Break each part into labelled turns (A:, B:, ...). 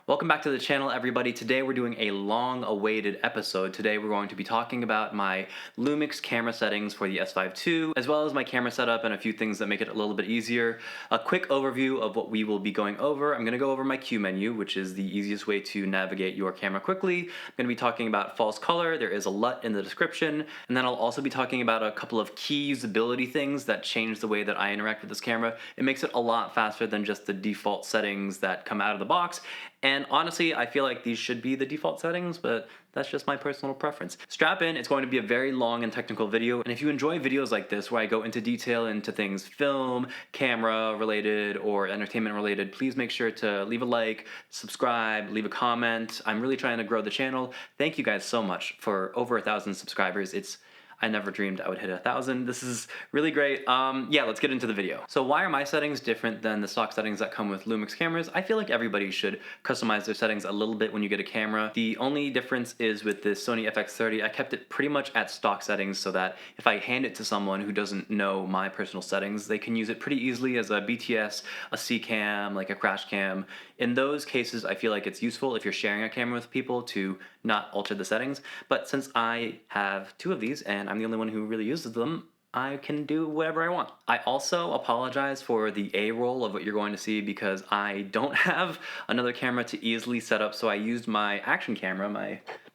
A: Welcome back to the channel, everybody. Today we're doing a long-awaited episode. Today we're going to be talking about my Lumix camera settings for the S5 II, as well as my camera setup and a few things that make it a little bit easier. A quick overview of what we will be going over. I'm going to go over my Q menu, which is the easiest way to navigate your camera quickly. I'm going to be talking about false color. There is a LUT in the description. And then I'll also be talking about a couple of key usability things that change the way that I interact with this camera. It makes it a lot faster than just the default settings that come out of the box. And honestly, I feel like these should be the default settings, but that's just my personal preference. Strap in, it's going to be a very long and technical video, and if you enjoy videos like this where I go into detail into things film, camera related, or entertainment related, please make sure to leave a like, subscribe, leave a comment. I'm really trying to grow the channel. Thank you guys so much for over 1,000 subscribers. I never dreamed I would hit 1,000. This is really great. Yeah, let's get into the video. So why are my settings different than the stock settings that come with Lumix cameras? I feel like everybody should customize their settings a little bit when you get a camera. The only difference is with this Sony FX30, I kept it pretty much at stock settings so that if I hand it to someone who doesn't know my personal settings, they can use it pretty easily as a BTS, a C cam, like a crash cam. In those cases, I feel like it's useful if you're sharing a camera with people to not alter the settings. But since I have two of these and I'm the only one who really uses them, I can do whatever I want. I also apologize for the A roll of what you're going to see because I don't have another camera to easily set up, so I used my action camera,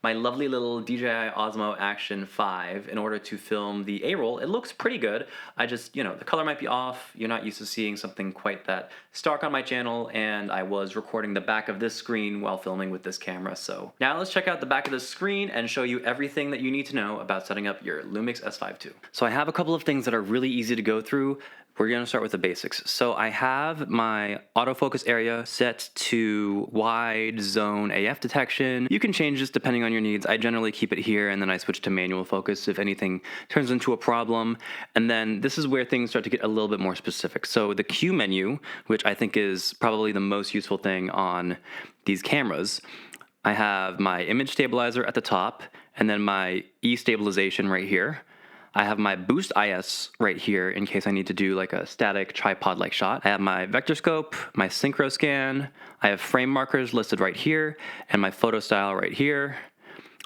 A: my lovely little DJI Osmo Action 5 in order to film the A-roll. It looks pretty good. I just, the color might be off. You're not used to seeing something quite that stark on my channel, and I was recording the back of this screen while filming with this camera. So now let's check out the back of the screen and show you everything that you need to know about setting up your Lumix S5 II. So I have a couple of things that are really easy to go through. We're going to start with the basics. So I have my autofocus area set to wide zone AF detection. You can change this depending on your needs. I generally keep it here and then I switch to manual focus if anything turns into a problem. And then this is where things start to get a little bit more specific. So the Q menu, which I think is probably the most useful thing on these cameras, I have my image stabilizer at the top and then my E stabilization right here. I have my boost IS right here in case I need to do like a static tripod-like shot. I have my vector scope, my synchro scan. I have frame markers listed right here and my photo style right here.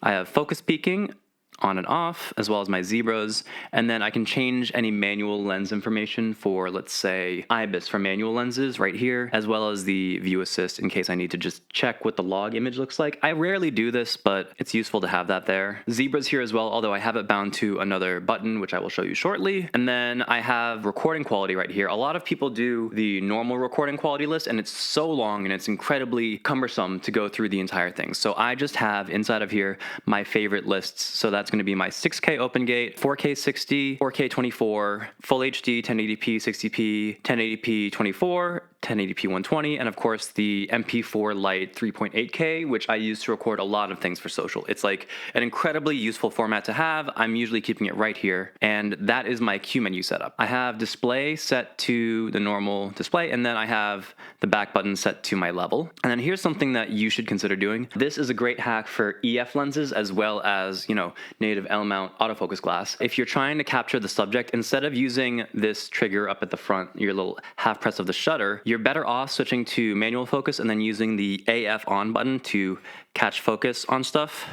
A: I have focus peaking on and off, as well as my zebras, and then I can change any manual lens information for, let's say, IBIS for manual lenses right here, as well as the view assist in case I need to just check what the log image looks like. I rarely do this, but it's useful to have that there. Zebras here as well, although I have it bound to another button, which I will show you shortly. And then I have recording quality right here. A lot of people do the normal recording quality list, and it's so long and it's incredibly cumbersome to go through the entire thing. So I just have inside of here my favorite lists. So that's going to be my 6K open gate, 4K 60, 4K 24, Full HD 1080p 60p, 1080p 24, 1080p 120, and of course the MP4 Lite 3.8K, which I use to record a lot of things for social. It's like an incredibly useful format to have. I'm usually keeping it right here, and that is my Q menu setup. I have display set to the normal display, and then I have the back button set to my level. And then here's something that you should consider doing. This is a great hack for EF lenses as well as, native L-mount autofocus glass. If you're trying to capture the subject, instead of using this trigger up at the front, your little half press of the shutter, you're better off switching to manual focus and then using the AF on button to catch focus on stuff.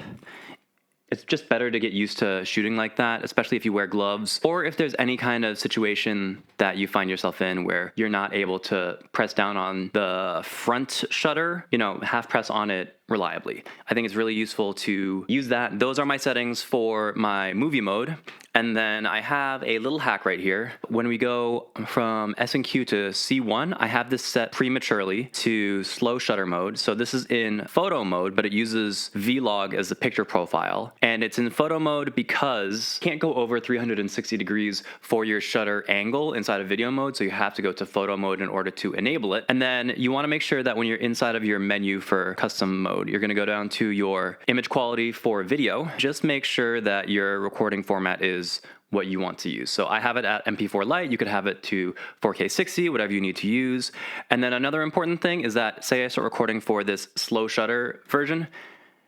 A: It's just better to get used to shooting like that, especially if you wear gloves, or if there's any kind of situation that you find yourself in where you're not able to press down on the front shutter, half press on it reliably. I think it's really useful to use that. Those are my settings for my movie mode. And then I have a little hack right here. When we go from S&Q to C1, I have this set prematurely to slow shutter mode. So this is in photo mode, but it uses Vlog as the picture profile. And it's in photo mode because you can't go over 360 degrees for your shutter angle inside of video mode. So you have to go to photo mode in order to enable it. And then you want to make sure that when you're inside of your menu for custom mode, you're going to go down to your image quality for video. Just make sure that your recording format is what you want to use. So I have it at MP4 Lite. You could have it to 4K 60, whatever you need to use. And then another important thing is that, say I start recording for this slow shutter version,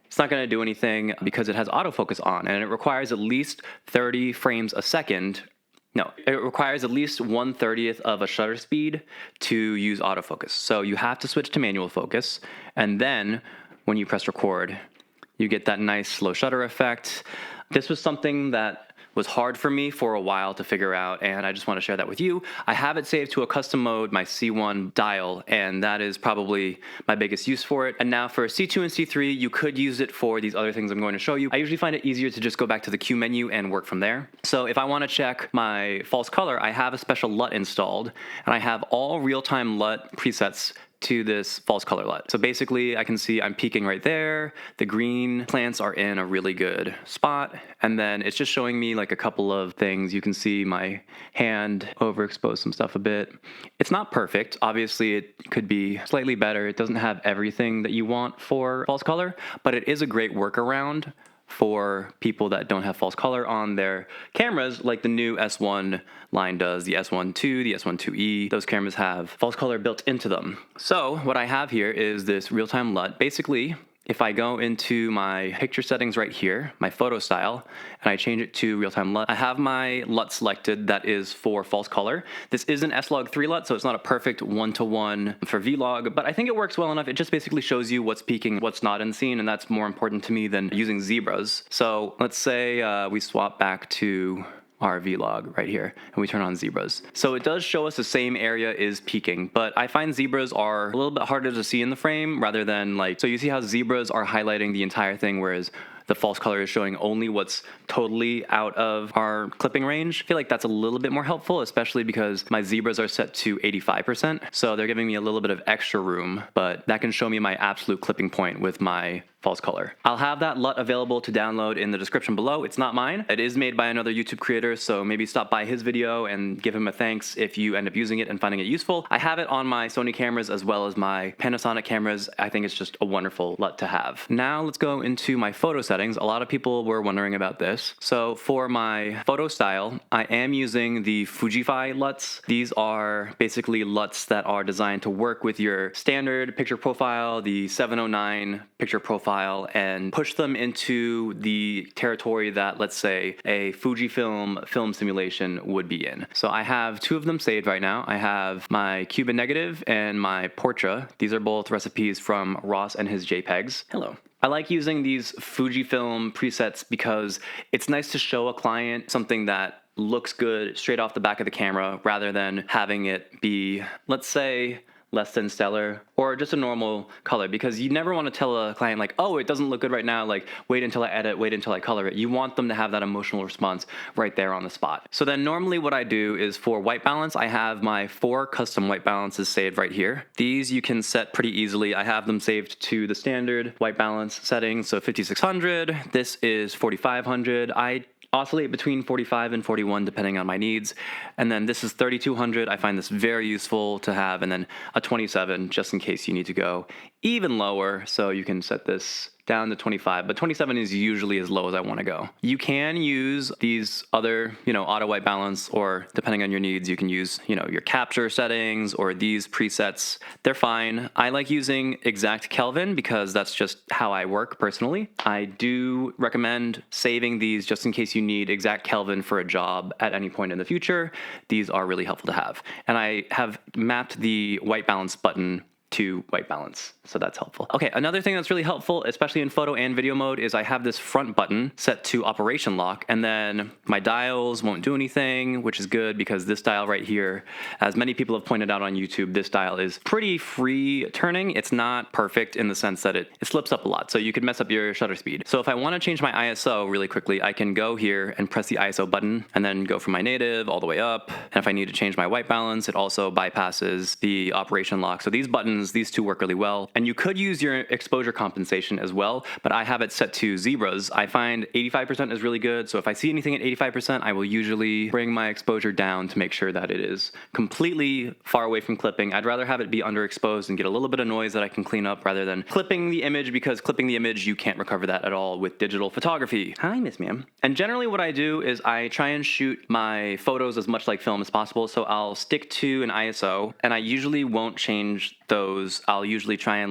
A: it's not going to do anything because it has autofocus on, and it requires at least 30 frames a second No, it requires at least 1/30th of a shutter speed to use autofocus. So you have to switch to manual focus, and then when you press record, you get that nice slow shutter effect. This was something that was hard for me for a while to figure out, and I just want to share that with you. I have it saved to a custom mode, my C1 dial, and that is probably my biggest use for it. And now for C2 and C3, you could use it for these other things I'm going to show you. I usually find it easier to just go back to the Q menu and work from there. So if I want to check my false color, I have a special LUT installed, and I have all real-time LUT presets to this false color LUT. So basically I can see I'm peaking right there. The green plants are in a really good spot. And then it's just showing me like a couple of things. You can see my hand overexpose some stuff a bit. It's not perfect. Obviously it could be slightly better. It doesn't have everything that you want for false color, but it is a great workaround for people that don't have false color on their cameras, like the new S1 line does, the S1 II, the S1 IIe. Those cameras have false color built into them. So what I have here is this real-time LUT. Basically, if I go into my picture settings right here, my photo style, and I change it to real-time LUT, I have my LUT selected that is for false color. This is an S-Log3 LUT, so it's not a perfect one-to-one for vlog, but I think it works well enough. It just basically shows you what's peaking, what's not in scene, and that's more important to me than using zebras. So let's say we swap back to our vlog right here and we turn on zebras. So it does show us the same area is peaking, but I find zebras are a little bit harder to see in the frame rather than like, so you see how zebras are highlighting the entire thing, whereas the false color is showing only what's totally out of our clipping range. I feel like that's a little bit more helpful, especially because my zebras are set to 85%. So they're giving me a little bit of extra room, but that can show me my absolute clipping point with my false color. I'll have that LUT available to download in the description below. It's not mine. It is made by another YouTube creator, so maybe stop by his video and give him a thanks if you end up using it and finding it useful. I have it on my Sony cameras as well as my Panasonic cameras. I think it's just a wonderful LUT to have. Now let's go into my photo settings. A lot of people were wondering about this. So for my photo style, I am using the Fujify LUTs. These are basically LUTs that are designed to work with your standard picture profile, the 709 picture profile, and push them into the territory that, let's say, a Fujifilm film simulation would be in. So I have two of them saved right now. I have my Cuban negative and my Portra. These are both recipes from Ross and his JPEGs. Hello. I like using these Fujifilm presets because it's nice to show a client something that looks good straight off the back of the camera rather than having it be, let's say, less than stellar or just a normal color, because you never want to tell a client like, oh, it doesn't look good right now, like wait until I edit, wait until I color it. You want them to have that emotional response right there on the spot. So then normally what I do is for white balance, I have my 4 custom white balances saved right here. These you can set pretty easily. I have them saved to the standard white balance settings, so 5600. This is 4500. I oscillate between 45 and 41 depending on my needs. And then this is 3200. I find this very useful to have. And then a 27 just in case you need to go even lower. So you can set this down to 25, but 27 is usually as low as I want to go. You can use these other, auto white balance, or depending on your needs, you can use, your capture settings or these presets. They're fine. I like using exact Kelvin because that's just how I work personally. I do recommend saving these just in case you need exact Kelvin for a job at any point in the future. These are really helpful to have. And I have mapped the white balance button to white balance, so that's helpful. Okay, another thing that's really helpful, especially in photo and video mode, is I have this front button set to operation lock, and then my dials won't do anything, which is good because this dial right here, as many people have pointed out on YouTube, this dial is pretty free turning. It's not perfect in the sense that it slips up a lot, so you could mess up your shutter speed. So if I want to change my ISO really quickly, I can go here and press the ISO button and then go from my native all the way up. And if I need to change my white balance, it also bypasses the operation lock. So these buttons, these two work really well. And you could use your exposure compensation as well, but I have it set to zebras. I find 85% is really good. So if I see anything at 85%, I will usually bring my exposure down to make sure that it is completely far away from clipping. I'd rather have it be underexposed and get a little bit of noise that I can clean up rather than clipping the image, because clipping the image, you can't recover that at all with digital photography. Hi, Miss Ma'am. And generally what I do is I try and shoot my photos as much like film as possible. So I'll stick to an ISO, and I usually won't change those. I'll usually try and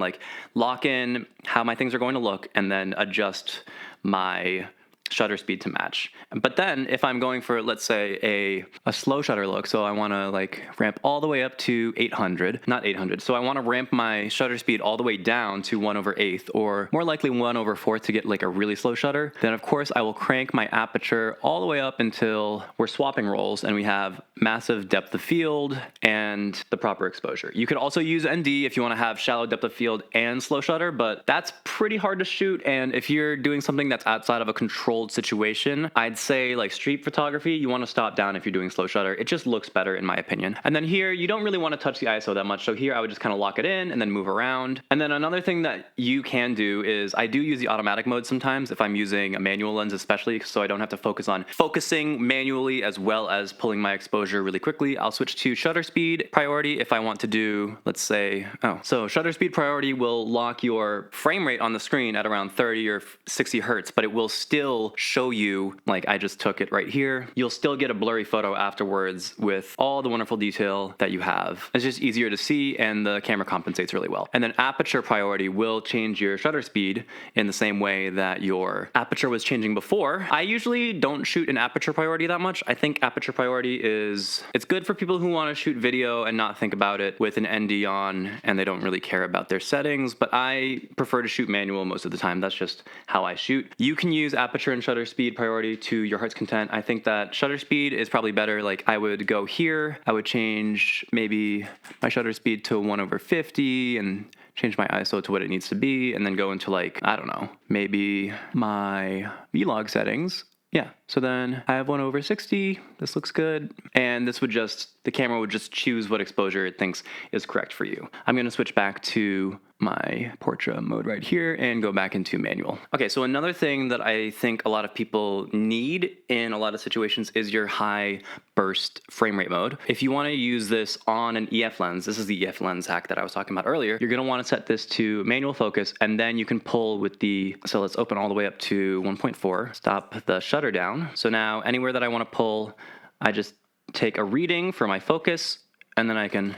A: lock in how my things are going to look and then adjust my shutter speed to match. But then if I'm going for, let's say, a slow shutter look, so I want to like ramp all the way up to 800, not 800. So I want to ramp my shutter speed all the way down to 1/8, or more likely 1/4 to get like a really slow shutter. Then of course I will crank my aperture all the way up until we're swapping rolls and we have massive depth of field and the proper exposure. You could also use ND if you want to have shallow depth of field and slow shutter, but that's pretty hard to shoot. And if you're doing something that's outside of a controlled situation, I'd say like street photography, you want to stop down if you're doing slow shutter. It just looks better in my opinion. And then here, you don't really want to touch the ISO that much. So here I would just kind of lock it in and then move around. And then another thing that you can do is I do use the automatic mode sometimes if I'm using a manual lens, especially so I don't have to focus on focusing manually as well as pulling my exposure really quickly. I'll switch to shutter speed priority if I want to do, let's say, so shutter speed priority will lock your frame rate on the screen at around 30 or 60 hertz, but it will still show you, like I just took it right here, you'll still get a blurry photo afterwards with all the wonderful detail that you have. It's just easier to see and the camera compensates really well. And then aperture priority will change your shutter speed in the same way that your aperture was changing before. I usually don't shoot in aperture priority that much. I think aperture priority it's good for people who want to shoot video and not think about it with an ND on and they don't really care about their settings, but I prefer to shoot manual most of the time. That's just how I shoot. You can use aperture and shutter speed priority to your heart's content. I think that shutter speed is probably better. Like I would go here, I would change maybe my shutter speed to 1/50 and change my ISO to what it needs to be, and then go into like, I don't know, maybe my vlog settings. Yeah, so then I have 1/60, this looks good, and this would the camera would just choose what exposure it thinks is correct for you. I'm gonna switch back to my portrait mode right here and go back into manual. Okay, so another thing that I think a lot of people need in a lot of situations is your high burst frame rate mode. If you wanna use this on an EF lens, this is the EF lens hack that I was talking about earlier, you're gonna wanna set this to manual focus, and then you can pull with so let's open all the way up to 1.4, stop the shutter down. So now anywhere that I wanna pull, I just take a reading for my focus, and then I can,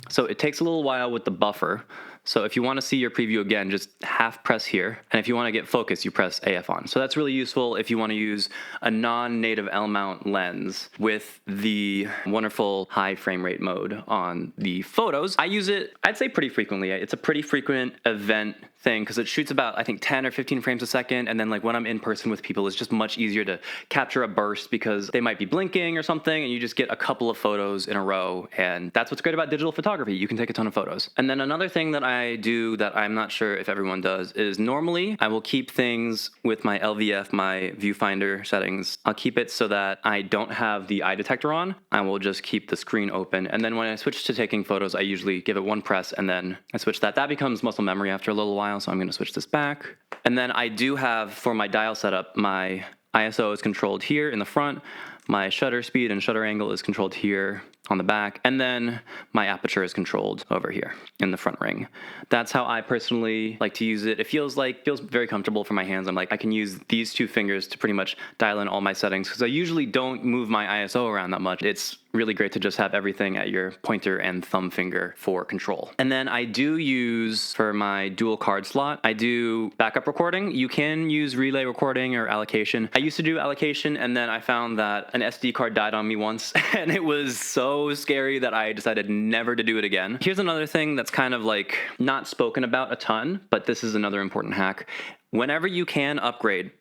A: so it takes a little while with the buffer. So if you want to see your preview again, just half press here. And if you want to get focus, you press AF on. So that's really useful if you want to use a non-native L-mount lens with the wonderful high frame rate mode on the photos. I use it, I'd say pretty frequently. It's a pretty frequent event thing because it shoots about, I think, 10 or 15 frames a second. And then like when I'm in person with people, it's just much easier to capture a burst because they might be blinking or something and you just get a couple of photos in a row. And that's what's great about digital photography. You can take a ton of photos. And then another thing that I do that I'm not sure if everyone does is normally I will keep things with my LVF, my viewfinder settings. I'll keep it so that I don't have the eye detector on. I will just keep the screen open. And then when I switch to taking photos, I usually give it one press and then I switch that. That becomes muscle memory after a little while. So I'm going to switch this back. And then I do have, for my dial setup, my ISO is controlled here in the front. My shutter speed and shutter angle is controlled here on the back, and then my aperture is controlled over here in the front ring. That's how I personally like to use it. It feels very comfortable for my hands. I'm like, I can use these two fingers to pretty much dial in all my settings because I usually don't move my ISO around that much. It's really great to just have everything at your pointer and thumb finger for control. And then I do use, for my dual card slot, I do backup recording. You can use relay recording or allocation. I used to do allocation, and then I found that an SD card died on me once, and it was so scary that I decided never to do it again. Here's another thing that's kind of like not spoken about a ton, but this is another important hack. Whenever you can upgrade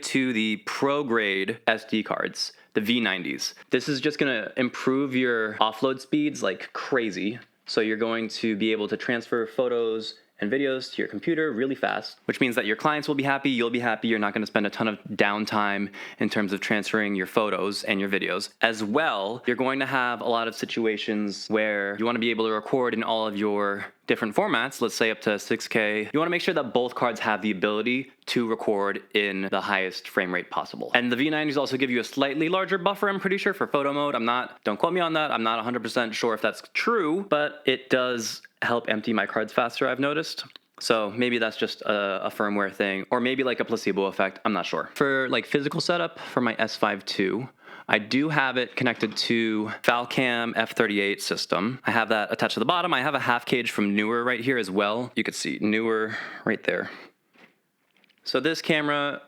A: to the pro grade SD cards, the V90s. This is just gonna improve your offload speeds like crazy. So you're going to be able to transfer photos and videos to your computer really fast, which means that your clients will be happy, you'll be happy, you're not gonna spend a ton of downtime in terms of transferring your photos and your videos. As well, you're going to have a lot of situations where you wanna be able to record in all of your different formats, let's say up to 6K. You wanna make sure that both cards have the ability to record in the highest frame rate possible. And the V90s also give you a slightly larger buffer, I'm pretty sure, for photo mode. Don't quote me on that, I'm not 100% sure if that's true, but it does help empty my cards faster, I've noticed. So maybe that's just a firmware thing, or maybe like a placebo effect, I'm not sure. For like physical setup for my S5ii, I do have it connected to Falcam F38 system. I have that attached to the bottom. I have a half cage from Newer right here as well. You can see Newer right there. So this camera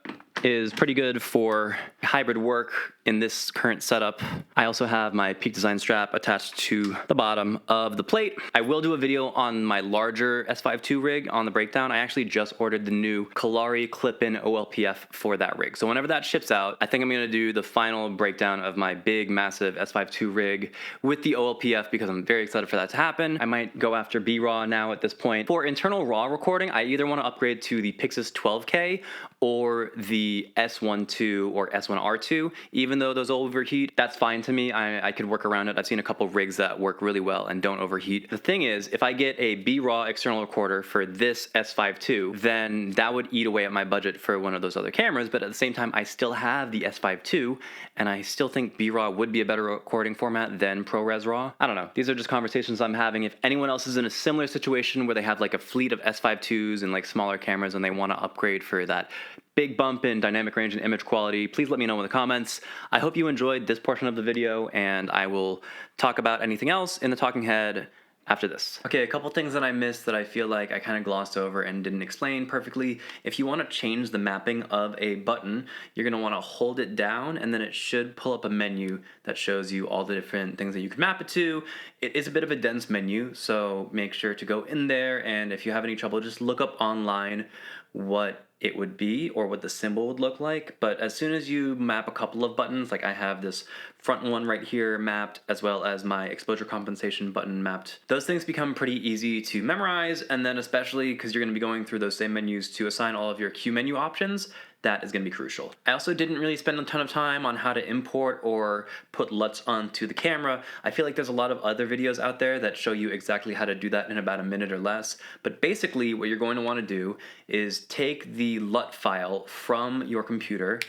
A: is pretty good for hybrid work in this current setup. I also have my Peak Design strap attached to the bottom of the plate. I will do a video on my larger S5ii rig on the breakdown. I actually just ordered the new Kalari clip-in OLPF for that rig. So whenever that ships out, I think I'm gonna do the final breakdown of my big, massive S5ii rig with the OLPF because I'm very excited for that to happen. I might go after B-RAW now at this point. For internal RAW recording, I either wanna upgrade to the Pixis 12K or the S1II or S1R2. Even though those overheat, that's fine to me. I could work around it. I've seen a couple rigs that work really well and don't overheat. The thing is, if I get a B-RAW external recorder for this S5II, then that would eat away at my budget for one of those other cameras, but at the same time, I still have the S5II, and I still think B-RAW would be a better recording format than ProRes RAW. I don't know. These are just conversations I'm having. If anyone else is in a similar situation where they have like a fleet of S5IIs and like smaller cameras and they want to upgrade for that big bump in dynamic range and image quality, please let me know in the comments. I hope you enjoyed this portion of the video, and I will talk about anything else in the talking head after this. Okay, a couple things that I missed that I feel like I kind of glossed over and didn't explain perfectly. If you want to change the mapping of a button, you're going to want to hold it down, and then it should pull up a menu that shows you all the different things that you can map it to. It is a bit of a dense menu, so make sure to go in there, and if you have any trouble, just look up online what it would be or what the symbol would look like. But as soon as you map a couple of buttons, like I have this front one right here mapped, as well as my exposure compensation button mapped, those things become pretty easy to memorize. And then especially because you're going to be going through those same menus to assign all of your Q menu options, that is going to be crucial. I also didn't really spend a ton of time on how to import or put LUTs onto the camera. I feel like there's a lot of other videos out there that show you exactly how to do that in about a minute or less. But basically what you're going to want to do is take the LUT file from your computer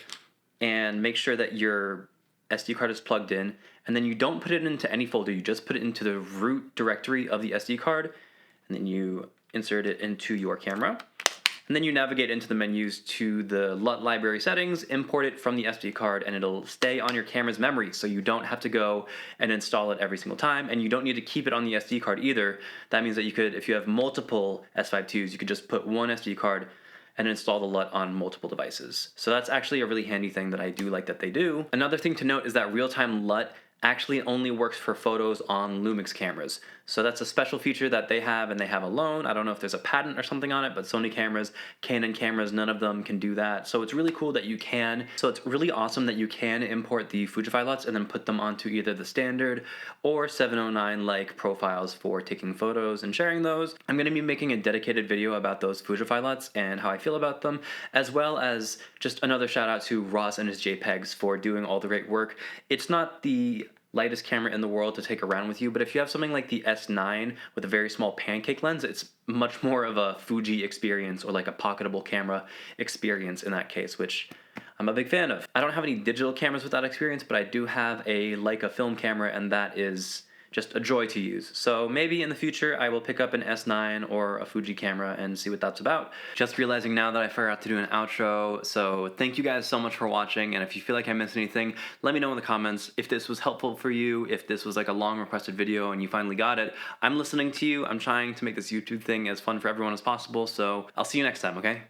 A: and make sure that your SD card is plugged in, and then you don't put it into any folder, you just put it into the root directory of the SD card, and then you insert it into your camera. And then you navigate into the menus to the LUT library settings, import it from the SD card, and it'll stay on your camera's memory, so you don't have to go and install it every single time, and you don't need to keep it on the SD card either. That means that you could, if you have multiple S5IIs, you could just put one SD card and install the LUT on multiple devices. So that's actually a really handy thing that I do like that they do. Another thing to note is that real-time LUT actually only works for photos on Lumix cameras. So that's a special feature that they have and they have alone. I don't know if there's a patent or something on it, but Sony cameras, Canon cameras, none of them can do that. So it's really cool that you can. So it's really awesome that you can import the Fujifilm LUTs and then put them onto either the standard or 709 like profiles for taking photos and sharing those. I'm going to be making a dedicated video about those Fujifilm LUTs and how I feel about them, as well as just another shout out to Ross and his JPEGs for doing all the great work. It's not the lightest camera in the world to take around with you, but if you have something like the S9 with a very small pancake lens, it's much more of a Fuji experience or like a pocketable camera experience in that case, which I'm a big fan of. I don't have any digital cameras with that experience, but I do have a Leica film camera, and that is just a joy to use. So maybe in the future I will pick up an S9 or a Fuji camera and see what that's about. Just realizing now that I forgot to do an outro, so thank you guys so much for watching, and if you feel like I missed anything, let me know in the comments. If this was helpful for you, if this was like a long requested video and you finally got it, I'm listening to you. I'm trying to make this YouTube thing as fun for everyone as possible, so I'll see you next time, okay?